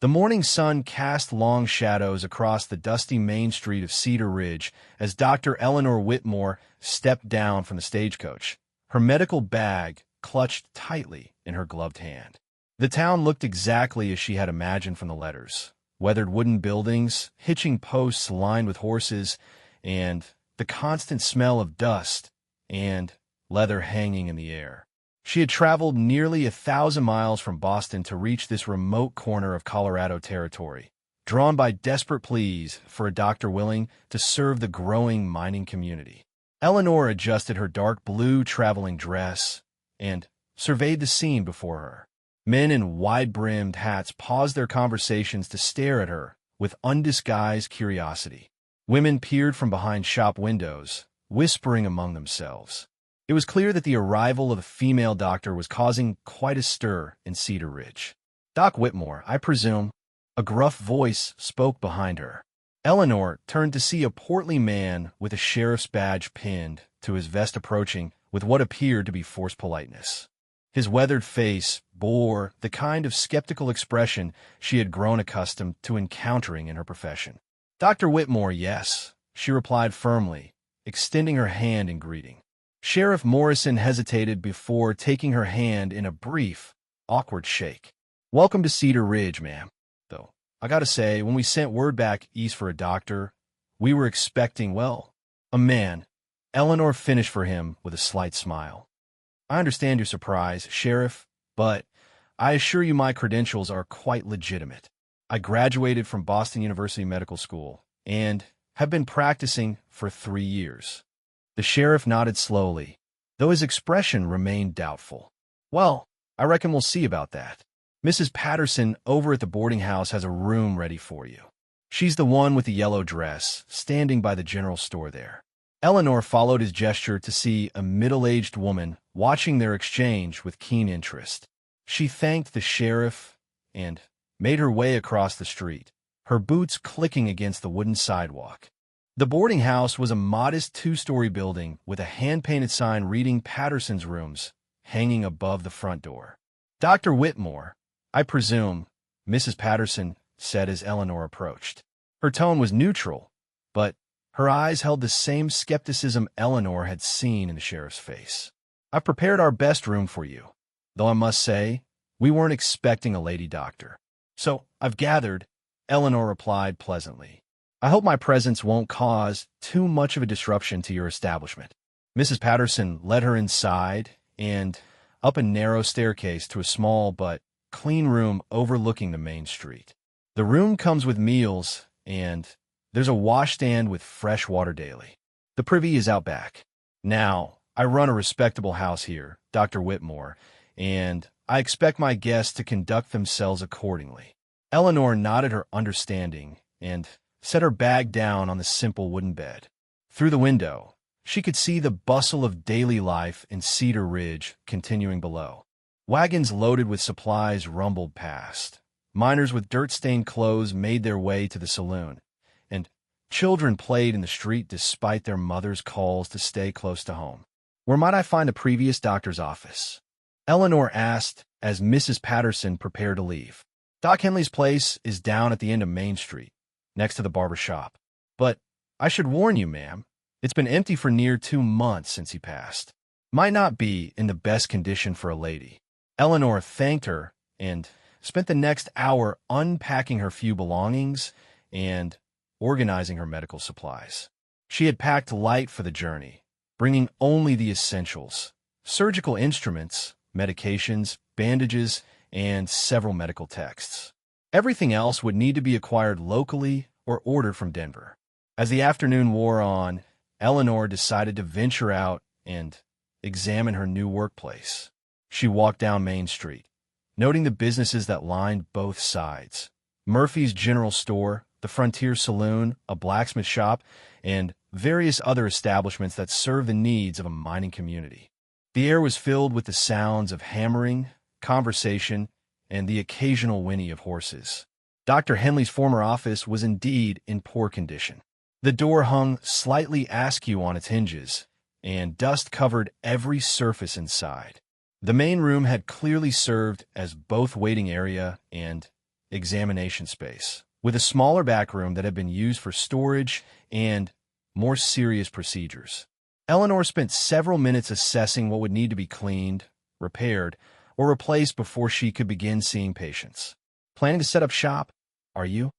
The morning sun cast long shadows across the dusty main street of Cedar Ridge as Dr. Eleanor Whitmore stepped down from the stagecoach, her medical bag clutched tightly in her gloved hand. The town looked exactly as she had imagined from the letters: weathered wooden buildings, hitching posts lined with horses, and the constant smell of dust and leather hanging in the air. She had traveled nearly 1,000 miles from Boston to reach this remote corner of Colorado territory, drawn by desperate pleas for a doctor willing to serve the growing mining community. Eleanor adjusted her dark blue traveling dress and surveyed the scene before her. Men in wide-brimmed hats paused their conversations to stare at her with undisguised curiosity. Women peered from behind shop windows, whispering among themselves. It was clear that the arrival of a female doctor was causing quite a stir in Cedar Ridge. "Doc Whitmore, I presume?" A gruff voice spoke behind her. Eleanor turned to see a portly man with a sheriff's badge pinned to his vest approaching with what appeared to be forced politeness. His weathered face bore the kind of skeptical expression she had grown accustomed to encountering in her profession. "Dr. Whitmore, yes," she replied firmly, extending her hand in greeting. Sheriff Morrison hesitated before taking her hand in a brief, awkward shake. "Welcome to Cedar Ridge, ma'am. Though, I gotta say, when we sent word back east for a doctor, we were expecting, well, a man." Eleanor finished for him with a slight smile. "I understand your surprise, Sheriff, but I assure you my credentials are quite legitimate. I graduated from Boston University Medical School and have been practicing for 3 years. The sheriff nodded slowly, though his expression remained doubtful. "Well, I reckon we'll see about that. Mrs. Patterson over at the boarding house has a room ready for you. She's the one with the yellow dress, standing by the general store there." Eleanor followed his gesture to see a middle-aged woman watching their exchange with keen interest. She thanked the sheriff and made her way across the street, her boots clicking against the wooden sidewalk. The boarding house was a modest 2-story building with a hand-painted sign reading Patterson's Rooms hanging above the front door. "Dr. Whitmore, I presume," Mrs. Patterson said as Eleanor approached. Her tone was neutral, but her eyes held the same skepticism Eleanor had seen in the sheriff's face. "I've prepared our best room for you, though I must say, we weren't expecting a lady doctor." "So I've gathered," Eleanor replied pleasantly. "I hope my presence won't cause too much of a disruption to your establishment." Mrs. Patterson led her inside and up a narrow staircase to a small but clean room overlooking the main street. "The room comes with meals, and there's a washstand with fresh water daily. The privy is out back. Now, I run a respectable house here, Dr. Whitmore, and I expect my guests to conduct themselves accordingly." Eleanor nodded her understanding and set her bag down on the simple wooden bed. Through the window, she could see the bustle of daily life in Cedar Ridge continuing below. Wagons loaded with supplies rumbled past. Miners with dirt-stained clothes made their way to the saloon, and children played in the street despite their mothers' calls to stay close to home. "Where might I find the previous doctor's office?" Eleanor asked as Mrs. Patterson prepared to leave. "Doc Henley's place is down at the end of Main Street, next to the barber shop. But I should warn you, ma'am, it's been empty for near 2 months since he passed. Might not be in the best condition for a lady." Eleanor thanked her and spent the next hour unpacking her few belongings and organizing her medical supplies. She had packed light for the journey, bringing only the essentials: surgical instruments, medications, bandages, and several medical texts. Everything else would need to be acquired locally or ordered from Denver. As the afternoon wore on, Eleanor decided to venture out and examine her new workplace. She walked down Main Street, noting the businesses that lined both sides: Murphy's General Store, the Frontier Saloon, a blacksmith shop, and various other establishments that serve the needs of a mining community. The air was filled with the sounds of hammering, conversation, and the occasional whinny of horses. Dr. Henley's former office was indeed in poor condition. The door hung slightly askew on its hinges, and dust covered every surface inside. The main room had clearly served as both waiting area and examination space, with a smaller back room that had been used for storage and more serious procedures. Eleanor spent several minutes assessing what would need to be cleaned, repaired, or replaced before she could begin seeing patients. Planning to set up shop? Are you?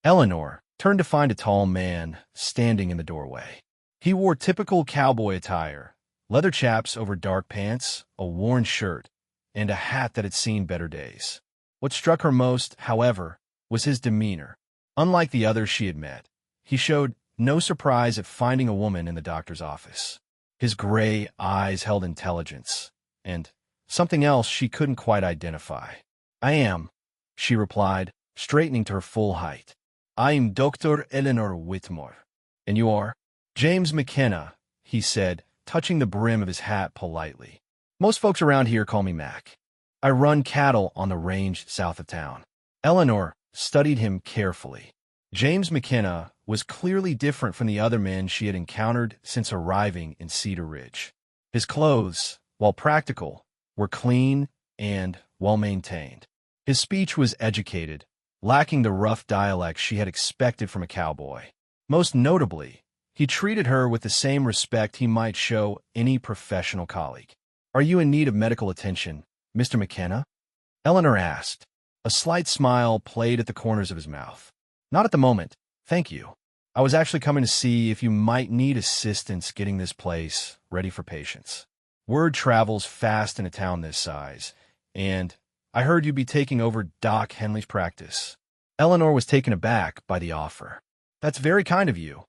Eleanor turned to find a tall man standing in the doorway. He wore typical cowboy attire, leather chaps over dark pants, a worn shirt, and a hat that had seen better days. What struck her most, however, was his demeanor. Unlike the others she had met, he showed no surprise at finding a woman in the doctor's office. His gray eyes held intelligence, and something else she couldn't quite identify. "I am," she replied, straightening to her full height. "I am Dr. Eleanor Whitmore." "And you are?" "James McKenna," he said, touching the brim of his hat politely. "Most folks around here call me Mac. I run cattle on the range south of town." Eleanor studied him carefully. James McKenna was clearly different from the other men she had encountered since arriving in Cedar Ridge. His clothes, while practical, were clean and well-maintained. His speech was educated, lacking the rough dialect she had expected from a cowboy. Most notably, he treated her with the same respect he might show any professional colleague. "Are you in need of medical attention, Mr. McKenna?" Eleanor asked. A slight smile played at the corners of his mouth. "Not at the moment, thank you. I was actually coming to see if you might need assistance getting this place ready for patients. Word travels fast in a town this size, and I heard you'd be taking over Doc Henley's practice." Eleanor was taken aback by the offer. "That's very kind of you,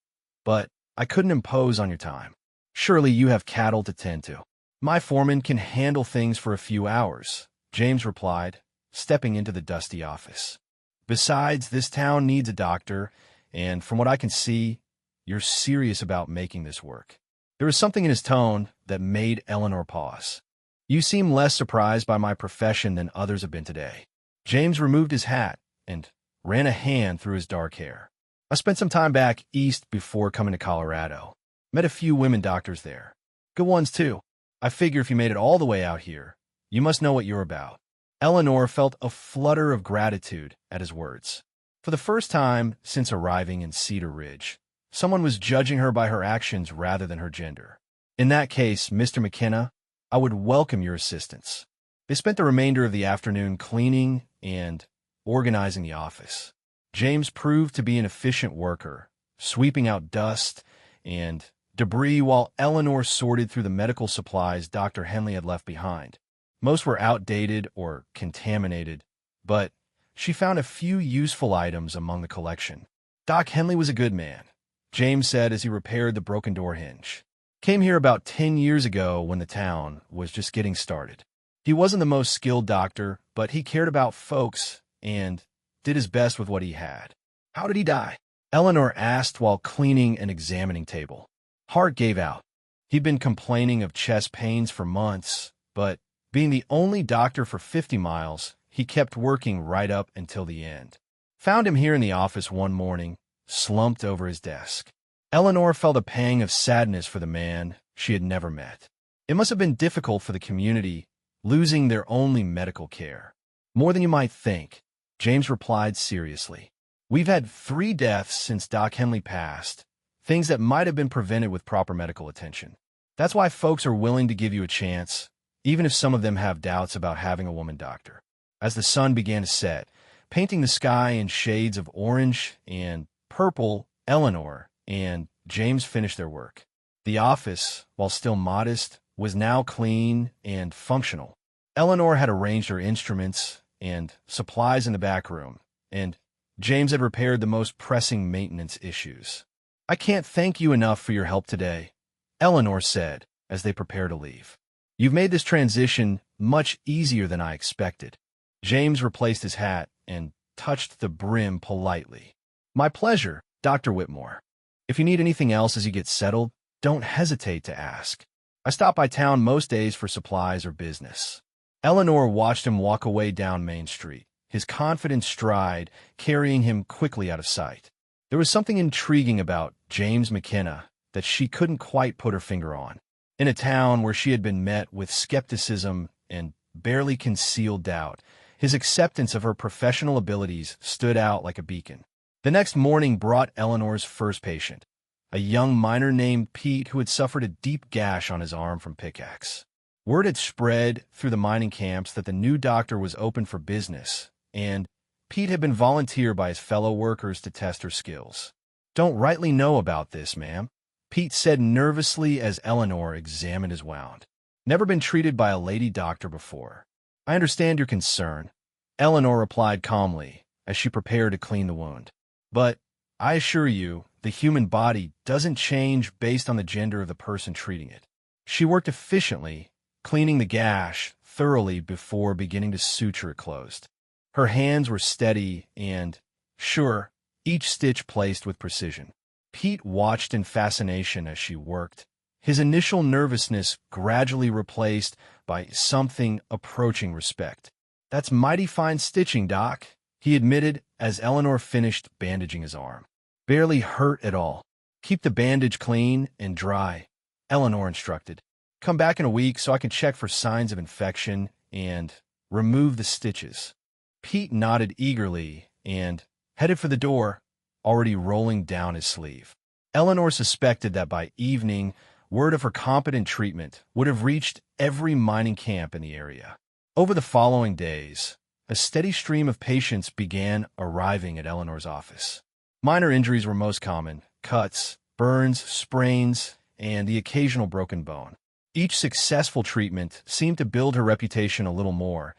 but I couldn't impose on your time. Surely you have cattle to tend to." "My foreman can handle things for a few hours," James replied, stepping into the dusty office. "Besides, this town needs a doctor, and from what I can see, you're serious about making this work." There was something in his tone that made Eleanor pause. "You seem less surprised by my profession than others have been today." James removed his hat and ran a hand through his dark hair. "I spent some time back east before coming to Colorado. Met a few women doctors there. Good ones, too. I figure if you made it all the way out here, you must know what you're about." Eleanor felt a flutter of gratitude at his words. For the first time since arriving in Cedar Ridge, someone was judging her by her actions rather than her gender. "In that case, Mr. McKenna, I would welcome your assistance." They spent the remainder of the afternoon cleaning and organizing the office. James proved to be an efficient worker, sweeping out dust and debris while Eleanor sorted through the medical supplies Dr. Henley had left behind. Most were outdated or contaminated, but she found a few useful items among the collection. "Doc Henley was a good man," James said as he repaired the broken door hinge. "Came here about 10 years ago when the town was just getting started. He wasn't the most skilled doctor, but he cared about folks and did his best with what he had." "How did he die?" Eleanor asked while cleaning an examining table. "Heart gave out. He'd been complaining of chest pains for months, but being the only doctor for 50 miles, he kept working right up until the end. Found him here in the office one morning, slumped over his desk." Eleanor felt a pang of sadness for the man she had never met. It must have been difficult for the community, losing their only medical care. "More than you might think," James replied seriously. "We've had 3 deaths since Doc Henley passed, things that might have been prevented with proper medical attention. That's why folks are willing to give you a chance, even if some of them have doubts about having a woman doctor." As the sun began to set, painting the sky in shades of orange and purple, Eleanor and James finished their work. The office, while still modest, was now clean and functional. Eleanor had arranged her instruments and supplies in the back room, and James had repaired the most pressing maintenance issues. "I can't thank you enough for your help today," Eleanor said as they prepared to leave. "You've made this transition much easier than I expected." James replaced his hat and touched the brim politely. "My pleasure, Dr. Whitmore. If you need anything else as you get settled, don't hesitate to ask. I stop by town most days for supplies or business." Eleanor watched him walk away down Main Street, his confident stride carrying him quickly out of sight. There was something intriguing about James McKenna that she couldn't quite put her finger on. In a town where she had been met with skepticism and barely concealed doubt, His acceptance of her professional abilities stood out like a beacon. The next morning brought Eleanor's first patient, a young miner named Pete who had suffered a deep gash on his arm from pickaxe. Word had spread through the mining camps that the new doctor was open for business, and Pete had been volunteered by his fellow workers to test her skills. "Don't rightly know about this, ma'am," Pete said nervously as Eleanor examined his wound. "Never been treated by a lady doctor before." "I understand your concern," Eleanor replied calmly as she prepared to clean the wound. "But I assure you, the human body doesn't change based on the gender of the person treating it." She worked efficiently, cleaning the gash thoroughly before beginning to suture it closed. Her hands were steady and, sure, each stitch placed with precision. Pete watched in fascination as she worked, his initial nervousness gradually replaced by something approaching respect. "That's mighty fine stitching, Doc," he admitted as Eleanor finished bandaging his arm. "Barely hurt at all. Keep the bandage clean and dry," Eleanor instructed. "Come back in a week so I can check for signs of infection and remove the stitches." Pete nodded eagerly and headed for the door, already rolling down his sleeve. Eleanor suspected that by evening, word of her competent treatment would have reached every mining camp in the area. Over the following days, a steady stream of patients began arriving at Eleanor's office. Minor injuries were most common: cuts, burns, sprains, and the occasional broken bone. Each successful treatment seemed to build her reputation a little more,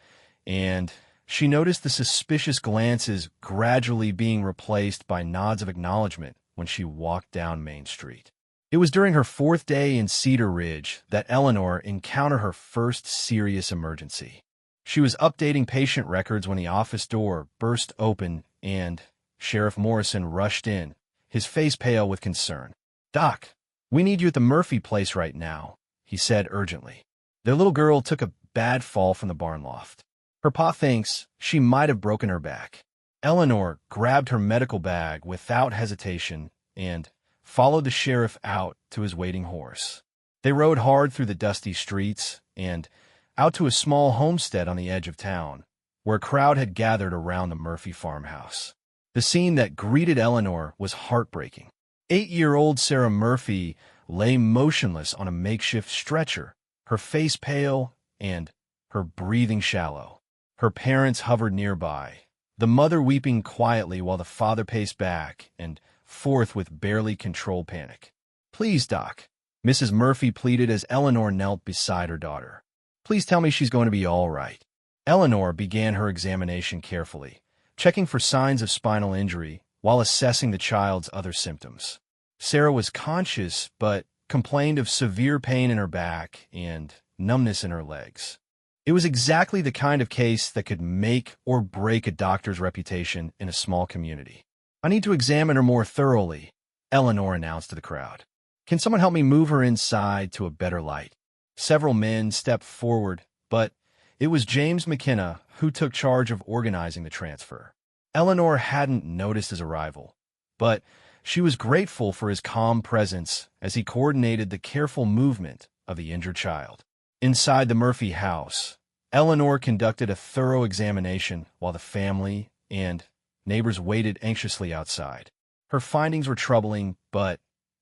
and she noticed the suspicious glances gradually being replaced by nods of acknowledgement when she walked down Main Street. It was during her 4th day in Cedar Ridge that Eleanor encountered her first serious emergency. She was updating patient records when the office door burst open and Sheriff Morrison rushed in, his face pale with concern. "Doc, we need you at the Murphy place right now," he said urgently. "Their little girl took a bad fall from the barn loft. Her pa thinks she might have broken her back." Eleanor grabbed her medical bag without hesitation and followed the sheriff out to his waiting horse. They rode hard through the dusty streets and out to a small homestead on the edge of town, where a crowd had gathered around the Murphy farmhouse. The scene that greeted Eleanor was heartbreaking. 8-year-old Sarah Murphy lay motionless on a makeshift stretcher, her face pale and her breathing shallow. Her parents hovered nearby, the mother weeping quietly while the father paced back and forth with barely controlled panic. "Please, Doc," Mrs. Murphy pleaded as Eleanor knelt beside her daughter. "Please tell me she's going to be all right." Eleanor began her examination carefully, checking for signs of spinal injury while assessing the child's other symptoms. Sarah was conscious but complained of severe pain in her back and numbness in her legs. It was exactly the kind of case that could make or break a doctor's reputation in a small community. "I need to examine her more thoroughly," Eleanor announced to the crowd. "Can someone help me move her inside to a better light?" Several men stepped forward, but it was James McKenna who took charge of organizing the transfer. Eleanor hadn't noticed his arrival, but she was grateful for his calm presence as he coordinated the careful movement of the injured child. Inside the Murphy house, Eleanor conducted a thorough examination while the family and neighbors waited anxiously outside. Her findings were troubling, but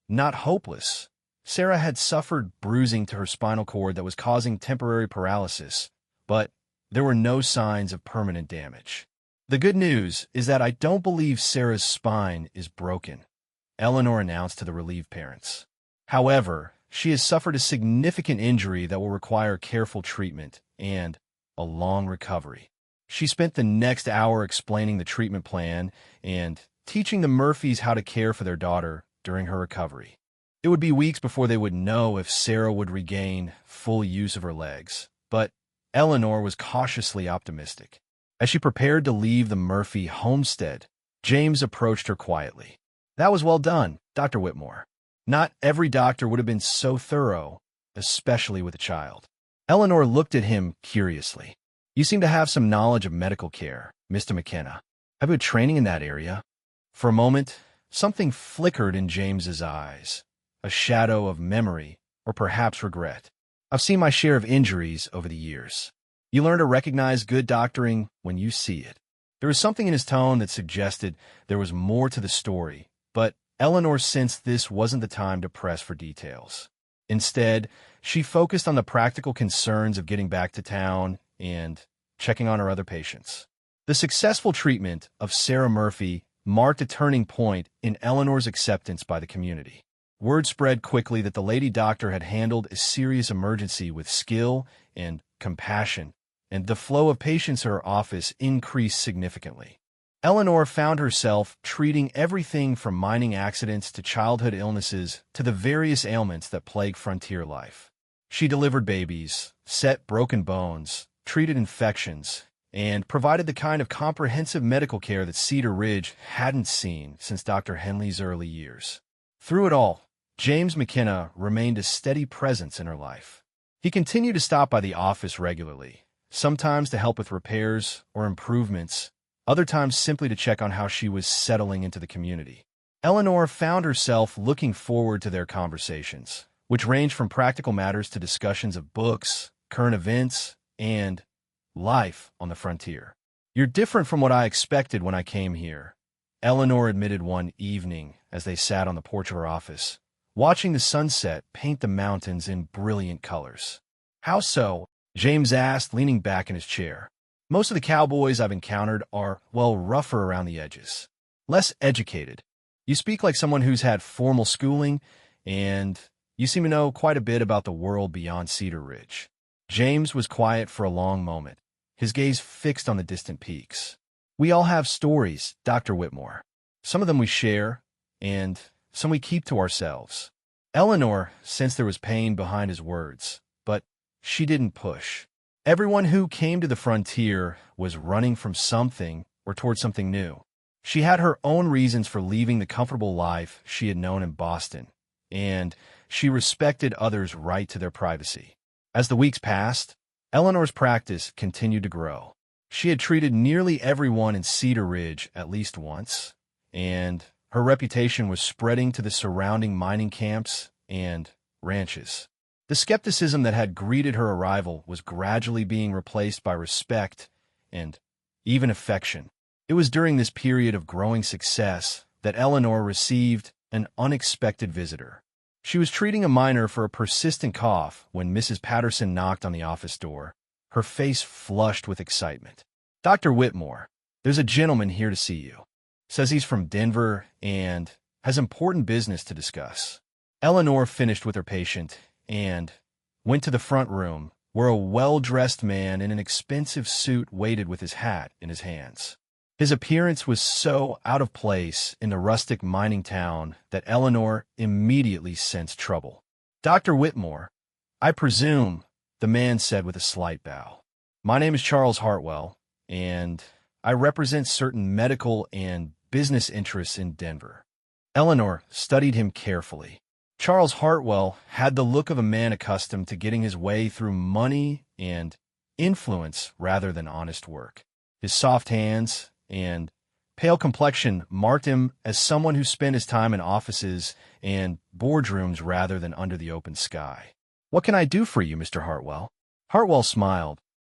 not hopeless. Sarah had suffered bruising to her spinal cord that was causing temporary paralysis, but there were no signs of permanent damage. "The good news is that I don't believe Sarah's spine is broken," Eleanor announced to the relieved parents. "However, she has suffered a significant injury that will require careful treatment and a long recovery." She spent the next hour explaining the treatment plan and teaching the Murphys how to care for their daughter during her recovery. It would be weeks before they would know if Sarah would regain full use of her legs, but Eleanor was cautiously optimistic. As she prepared to leave the Murphy homestead, James approached her quietly. "That was well done, Dr. Whitmore. Not every doctor would have been so thorough, especially with a child." Eleanor looked at him curiously. "You seem to have some knowledge of medical care, Mr. McKenna. Have you had training in that area?" For a moment, something flickered in James's eyes, a shadow of memory or perhaps regret. "I've seen my share of injuries over the years." You learn to recognize good doctoring when you see it. There was something in his tone that suggested there was more to the story, but Eleanor sensed this wasn't the time to press for details. Instead, she focused on the practical concerns of getting back to town and checking on her other patients. The successful treatment of Sarah Murphy marked a turning point in Eleanor's acceptance by the community. Word spread quickly that the lady doctor had handled a serious emergency with skill and compassion, and the flow of patients at her office increased significantly. Eleanor found herself treating everything from mining accidents to childhood illnesses to the various ailments that plague frontier life. She delivered babies, set broken bones, treated infections, and provided the kind of comprehensive medical care that Cedar Ridge hadn't seen since Dr. Henley's early years. Through it all, James McKenna remained a steady presence in her life. He continued to stop by the office regularly, sometimes to help with repairs or improvements, other times simply to check on how she was settling into the community. Eleanor found herself looking forward to their conversations, which ranged from practical matters to discussions of books, current events, and life on the frontier. "You're different from what I expected when I came here," Eleanor admitted one evening as they sat on the porch of her office, watching the sunset paint the mountains in brilliant colors. "How so?" James asked, leaning back in his chair. "Most of the cowboys I've encountered are, well, rougher around the edges. Less educated. You speak like someone who's had formal schooling, and you seem to know quite a bit about the world beyond Cedar Ridge." James was quiet for a long moment, his gaze fixed on the distant peaks. "We all have stories, Dr. Whitmore. Some of them we share, and some we keep to ourselves." Eleanor sensed there was pain behind his words, but she didn't push. Everyone who came to the frontier was running from something or toward something new. She had her own reasons for leaving the comfortable life she had known in Boston, and she respected others' right to their privacy. As the weeks passed, Eleanor's practice continued to grow. She had treated nearly everyone in Cedar Ridge at least once, and her reputation was spreading to the surrounding mining camps and ranches. The skepticism that had greeted her arrival was gradually being replaced by respect and even affection. It was during this period of growing success that Eleanor received an unexpected visitor. She was treating a miner for a persistent cough when Mrs. Patterson knocked on the office door, her face flushed with excitement. "Dr. Whitmore, there's a gentleman here to see you. Says he's from Denver and has important business to discuss." Eleanor finished with her patient and went to the front room, where a well-dressed man in an expensive suit waited with his hat in his hands. His appearance was so out of place in the rustic mining town that Eleanor immediately sensed trouble. "Dr. Whitmore, I presume," the man said with a slight bow. "My name is Charles Hartwell, and I represent certain medical and business interests in Denver." Eleanor studied him carefully. Charles Hartwell had the look of a man accustomed to getting his way through money and influence rather than honest work. His soft hands and pale complexion marked him as someone who spent his time in offices and boardrooms rather than under the open sky. "What can I do for you, Mr. Hartwell?" Hartwell smiled,